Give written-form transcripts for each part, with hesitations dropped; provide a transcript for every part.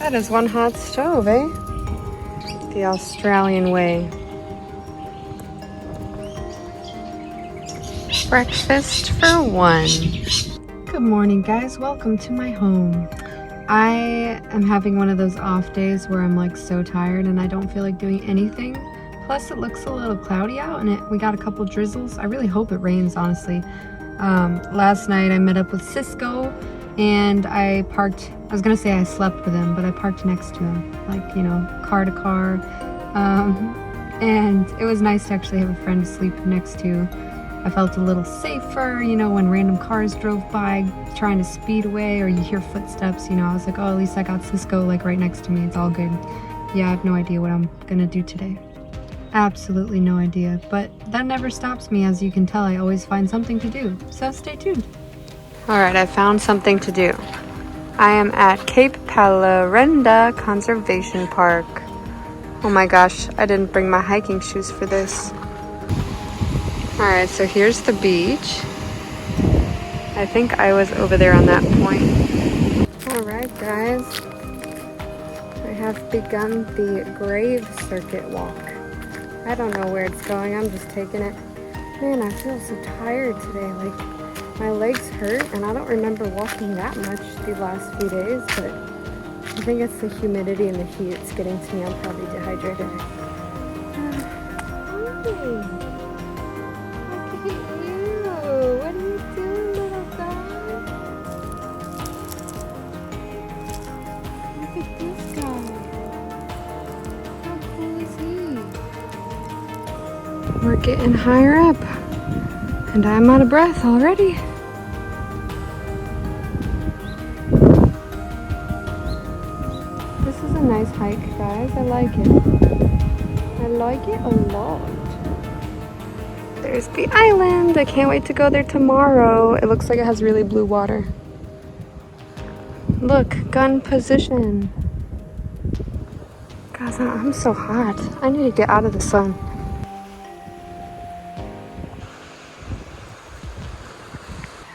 That is one hot stove, eh? The Australian way. Breakfast for one. Good morning, guys. Welcome to my home. I am having one of those off days where I'm like so tired and I don't feel like doing anything. Plus it looks a little cloudy out and we got a couple drizzles. I really hope it rains, honestly. Last night I met up with Cisco and I parked, I was gonna say I slept with him, but I parked next to him, like, you know, car to car. And it was nice to actually have a friend to sleep next to. I felt a little safer, you know, when random cars drove by trying to speed away or you hear footsteps, you know, I was like, oh, at least I got Cisco like right next to me. It's all good. Yeah, I have no idea what I'm gonna do today. Absolutely no idea, but that never stops me. As you can tell, I always find something to do, so stay tuned. All right, I found something to do. I am at Cape Pallarenda Conservation Park. Oh my gosh, I didn't bring my hiking shoes for this. All right, so here's the beach. I think I was over there on that point. All right, guys. I have begun the grave circuit walk. I don't know where it's going, I'm just taking it. Man, I feel so tired today. Like, my legs hurt, and I don't remember walking that much the last few days, but I think it's the humidity and the heat. It's getting to me. I'm probably dehydrated. We're getting higher up, and I'm out of breath already. This is a nice hike, guys. I like it. I like it a lot. There's the island. I can't wait to go there tomorrow. It looks like it has really blue water. Look, gun position. Guys, I'm so hot. I need to get out of the sun.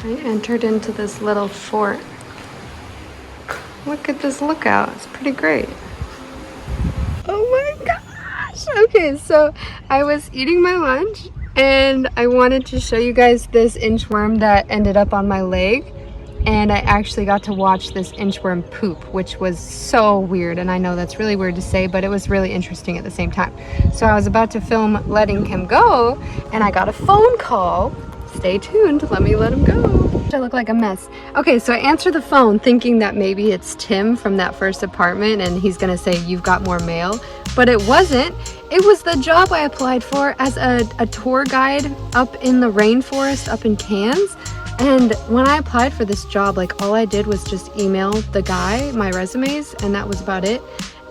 I entered into this little fort. Look at this lookout. It's pretty great. Oh my gosh! Okay, so I was eating my lunch and I wanted to show you guys this inchworm that ended up on my leg. And I actually got to watch this inchworm poop, which was so weird. And I know that's really weird to say, but it was really interesting at the same time. So I was about to film letting him go and I got a phone call. Stay tuned, let me let him go. I look like a mess. Okay, so I answered the phone thinking that maybe it's Tim from that first apartment and he's gonna say, you've got more mail. But it wasn't. It was the job I applied for as a tour guide up in the rainforest up in Cairns. And when I applied for this job, like all I did was just email the guy my resumes and that was about it.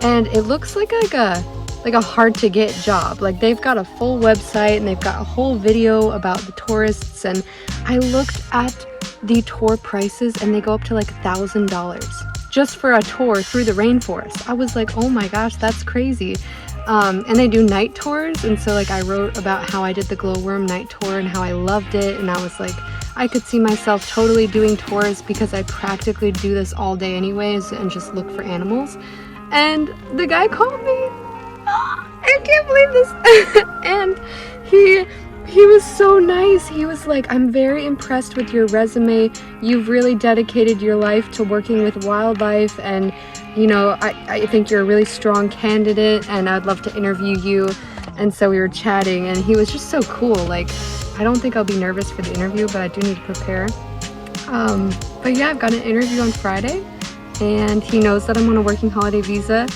And it looks like a hard to get job. Like they've got a full website and they've got a whole video about the tourists, and I looked at the tour prices and they go up to like $1,000 just for a tour through the rainforest. I was like, oh my gosh, that's crazy. And they do night tours, and so like I wrote about how I did the glowworm night tour and how I loved it, and I was like, I could see myself totally doing tours because I practically do this all day anyways and just look for animals. And the guy called me. I can't believe this. And he was so nice. He was like, I'm very impressed with your resume. You've really dedicated your life to working with wildlife, and you know, I think you're a really strong candidate and I'd love to interview you. And so we were chatting and he was just so cool. Like, I don't think I'll be nervous for the interview, but I do need to prepare. But yeah, I've got an interview on Friday and he knows that I'm on a working holiday visa.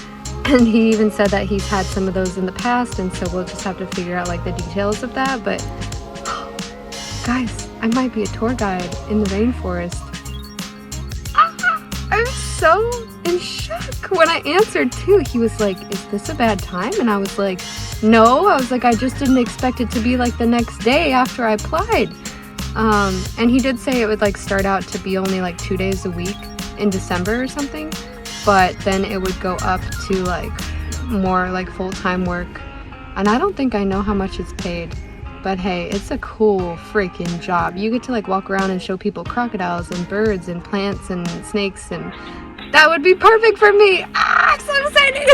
And he even said that he's had some of those in the past, and so we'll just have to figure out like the details of that. But guys, I might be a tour guide in the rainforest. I'm so in shock. When I answered too, he was like, is this a bad time? And I was like, no. I was like, I just didn't expect it to be like the next day after I applied. And he did say it would like start out to be only like 2 days a week in December or something. But then it would go up to like more like full-time work. And I don't think I know how much it's paid, but hey, it's a cool freaking job. You get to like walk around and show people crocodiles and birds and plants and snakes, and That would be perfect for me. Ah, I'm so excited.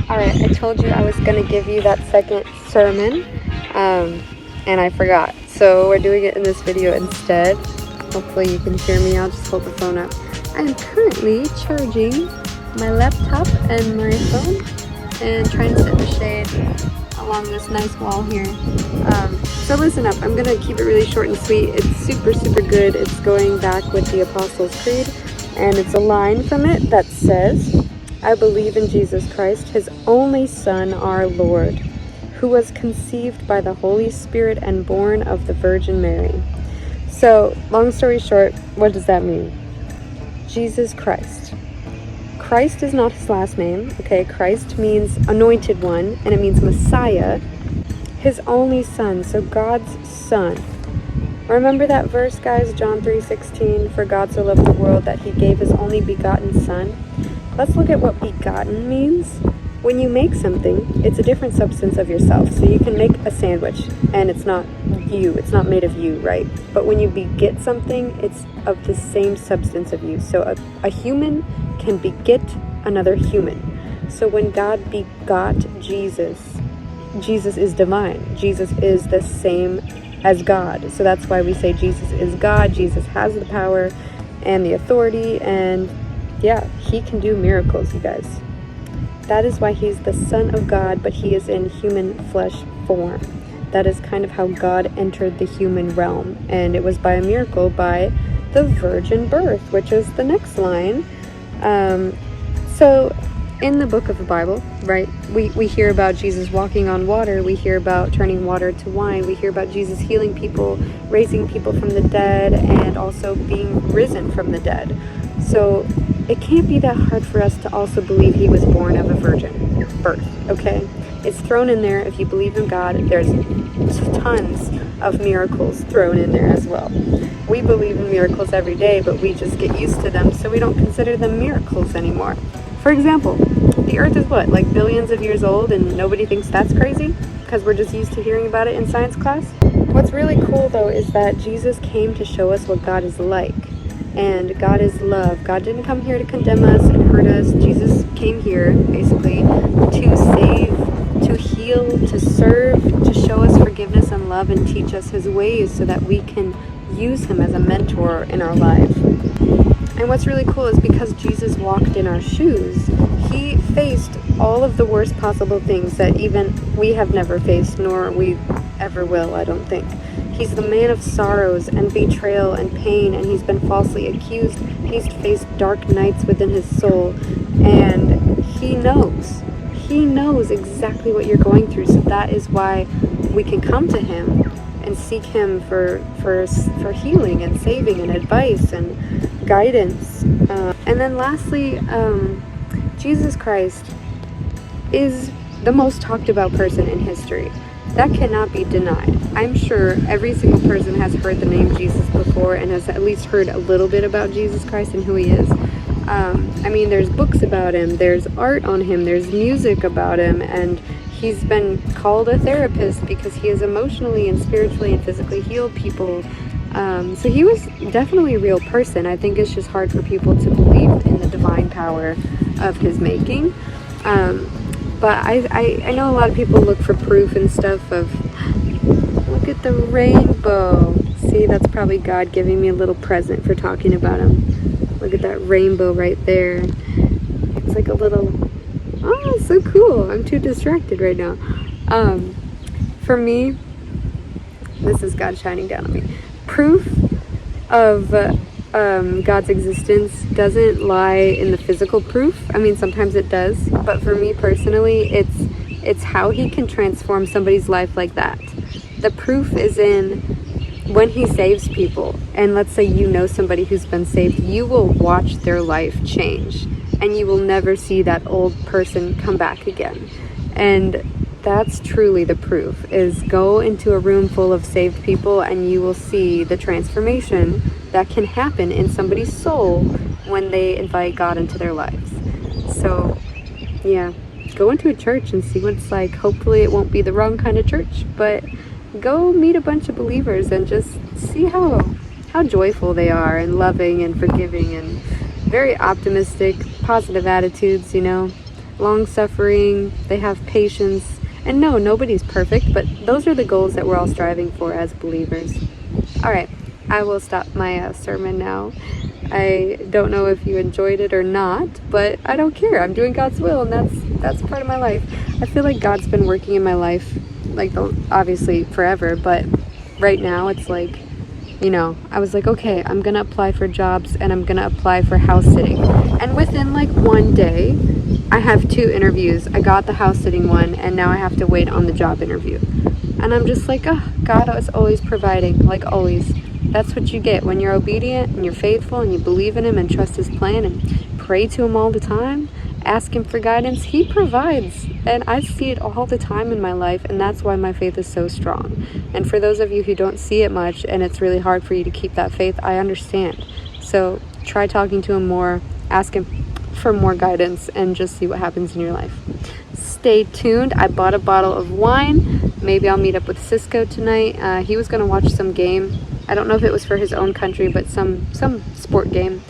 Alright, I told you I was going to give you that second sermon, and I forgot. So we're doing it in this video instead. Hopefully you can hear me. I'll just hold the phone up. I am currently charging my laptop and my phone and trying to sit in the shade along this nice wall here. So listen up, I'm gonna keep it really short and sweet. It's super, super good. It's going back with the Apostles' Creed, and it's a line from it that says, I believe in Jesus Christ, his only Son, our Lord, who was conceived by the Holy Spirit and born of the Virgin Mary. So, long story short, what does that mean? Jesus Christ. Christ is not his last name, okay? Christ means anointed one, and it means Messiah, his only Son, so God's Son. Remember that verse, guys, John 3:16, for God so loved the world that he gave his only begotten Son. Let's look at what begotten means. When you make something, it's a different substance of yourself. So you can make a sandwich, and it's not you, it's not made of you, right? But when you beget something, it's of the same substance of you. So a human can beget another human. So when God begot Jesus, Jesus is divine. Jesus is the same as God. So that's why we say Jesus is God. Jesus has the power and the authority, and yeah, he can do miracles, you guys. That is why he's the Son of God, but he is in human flesh form. That is kind of how God entered the human realm, and it was by a miracle, by the virgin birth, which is the next line. So in the book of the Bible, right, we hear about Jesus walking on water, we hear about turning water to wine, we hear about Jesus healing people, raising people from the dead, and also being risen from the dead. So it can't be that hard for us to also believe he was born of a virgin birth, okay? It's thrown in there. If you believe in God, there's tons of miracles thrown in there as well. We believe in miracles every day, but we just get used to them, so we don't consider them miracles anymore. For example, the earth is what, like billions of years old, and nobody thinks that's crazy because we're just used to hearing about it in science class? What's really cool though is that Jesus came to show us what God is like. And God is love. God didn't come here to condemn us and hurt us. Jesus came here basically to save, to heal, to serve, to show us forgiveness and love, and teach us his ways so that we can use him as a mentor in our life. And what's really cool is because Jesus walked in our shoes, he faced all of the worst possible things that even we have never faced, nor we ever will, I don't think. He's the man of sorrows and betrayal and pain, and he's been falsely accused. He's faced dark nights within his soul, and he knows exactly what you're going through. So that is why we can come to him and seek him for healing and saving and advice and guidance. And then lastly, Jesus Christ is the most talked about person in history. That cannot be denied. I'm sure every single person has heard the name Jesus before and has at least heard a little bit about Jesus Christ and who he is. I mean, there's books about him, there's art on him, there's music about him, and he's been called a therapist because he has emotionally and spiritually and physically healed people. So he was definitely a real person. I think it's just hard for people to believe in the divine power of his making. But I know a lot of people look for proof and stuff of, look at the rainbow. See, that's probably God giving me a little present for talking about him. Look at that rainbow right there. It's like a little, oh, so cool. I'm too distracted right now. For me, this is God shining down on me. Proof of God's existence doesn't lie in the physical proof. I mean, sometimes it does, but for me personally, it's how he can transform somebody's life like that. The proof is in when he saves people, and let's say you know somebody who's been saved, you will watch their life change, and you will never see that old person come back again. And that's truly the proof, is go into a room full of saved people and you will see the transformation that can happen in somebody's soul when they invite God into their lives. So yeah, go into a church and see what it's like. Hopefully it won't be the wrong kind of church, but go meet a bunch of believers and just see how joyful they are and loving and forgiving, and very optimistic, positive attitudes, you know, long-suffering, they have patience. And no, nobody's perfect, but those are the goals that we're all striving for as believers. All right, I will stop my sermon now. I don't know if you enjoyed it or not, but I don't care. I'm doing God's will, and that's part of my life. I feel like God's been working in my life, like, obviously forever, but right now it's like, you know, I was like, okay, I'm gonna apply for jobs and I'm gonna apply for house sitting. And within like one day, I have 2 interviews. I got the house sitting one, and now I have to wait on the job interview. And I'm just like, oh, God is always providing, like always. That's what you get when you're obedient and you're faithful and you believe in Him and trust His plan and pray to Him all the time, ask Him for guidance. He provides, and I see it all the time in my life, and that's why my faith is so strong. And for those of you who don't see it much and it's really hard for you to keep that faith, I understand. So try talking to Him more, ask Him for more guidance, and just see what happens in your life. Stay tuned. I bought a bottle of wine. Maybe I'll meet up with Cisco tonight. He was going to watch some game. I don't know if it was for his own country, but some sport game.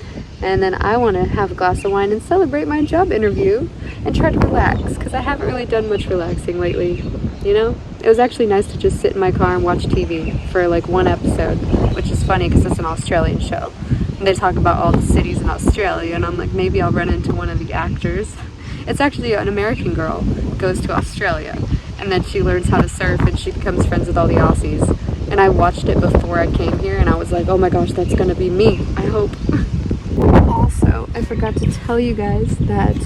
And then I want to have a glass of wine and celebrate my job interview and try to relax, because I haven't really done much relaxing lately, you know? It was actually nice to just sit in my car and watch TV for like 1 episode, which is funny because it's an Australian show. And they talk about all the cities in Australia, and I'm like, maybe I'll run into one of the actors. It's actually an American girl who goes to Australia, and then she learns how to surf and she becomes friends with all the Aussies. And I watched it before I came here, and I was like, oh my gosh, that's gonna be me, I hope. Also, I forgot to tell you guys that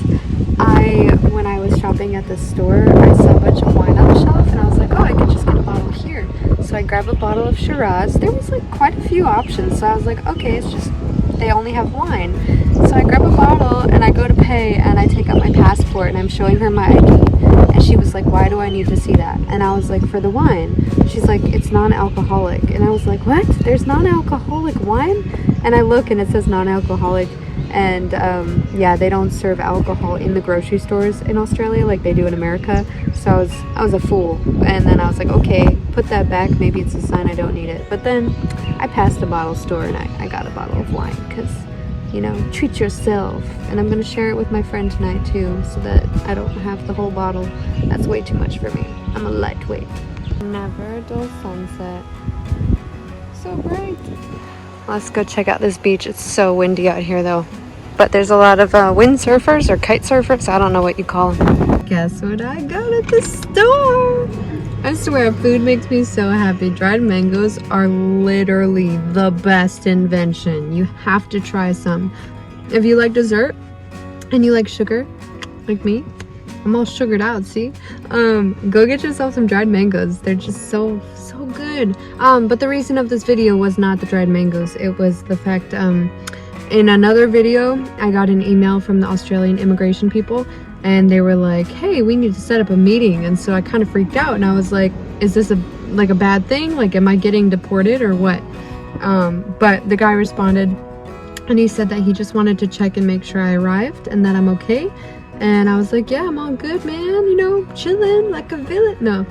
when I was shopping at the store, I saw a bunch of wine on the shelf, and I was like, oh, I could just get a bottle here. So I grabbed a bottle of Shiraz. There was like quite a few options, so I was like, okay, it's just, they only have wine. So I grab a bottle, and I go to pay, and I take out my passport, and I'm showing her my ID. And she was like, why do I need to see that? And I was like, for the wine. She's like, it's non-alcoholic. And I was like, what? There's non-alcoholic wine? And I look, and it says non-alcoholic. And yeah, they don't serve alcohol in the grocery stores in Australia like they do in America. So I was a fool. And then I was like, okay, put that back. Maybe it's a sign I don't need it. But then I passed the bottle store, and I got a bottle of wine because, you know, treat yourself. And I'm going to share it with my friend tonight too, so that I don't have the whole bottle. That's way too much for me. I'm a lightweight. Never a dull sunset. So bright. Let's go check out this beach. It's so windy out here though. But there's a lot of windsurfers or kite surfers. I don't know what you call them. Guess what I got at the store? I swear, food makes me so happy. Dried mangoes are literally the best invention. You have to try some. If you like dessert and you like sugar, like me, I'm all sugared out, see? Go get yourself some dried mangoes. They're just so good. But the reason of this video was not the dried mangoes. It was the fact, in another video, I got an email from the Australian immigration people, and they were like, hey, we need to set up a meeting. And so I kind of freaked out, and I was like, is this a bad thing? Like, am I getting deported or what? But the guy responded, and he said that he just wanted to check and make sure I arrived and that I'm okay. And I was like, yeah, I'm all good, man, you know, chilling like a villain. No.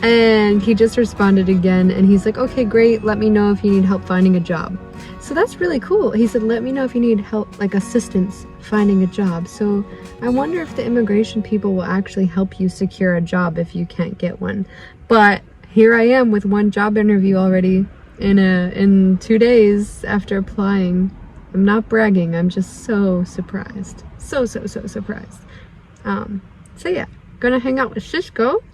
And he just responded again, and he's like, okay, great, let me know if you need help finding a job. So that's really cool. He said, let me know if you need help, like assistance finding a job. So I wonder if the immigration people will actually help you secure a job if you can't get one. But here I am with 1 job interview already in 2 days after applying. I'm not bragging, I'm just so surprised. So surprised. So yeah, gonna hang out with Cisco.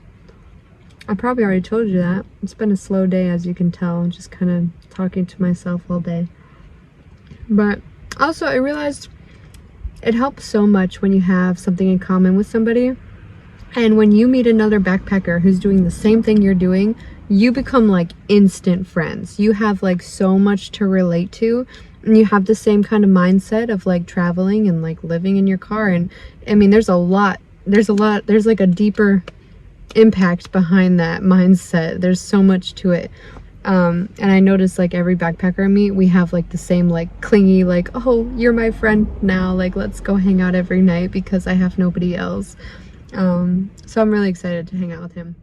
I probably already told you that. It's been a slow day, as you can tell, just kind of talking to myself all day. But also, I realized it helps so much when you have something in common with somebody. And when you meet another backpacker who's doing the same thing you're doing, you become like instant friends. You have like so much to relate to, and you have the same kind of mindset of like traveling and like living in your car. And I mean, there's like a deeper impact behind that mindset. There's so much to it. And I noticed like every backpacker I meet, we have like the same like clingy, like, oh, you're my friend now, like let's go hang out every night because I have nobody else. So I'm really excited to hang out with him.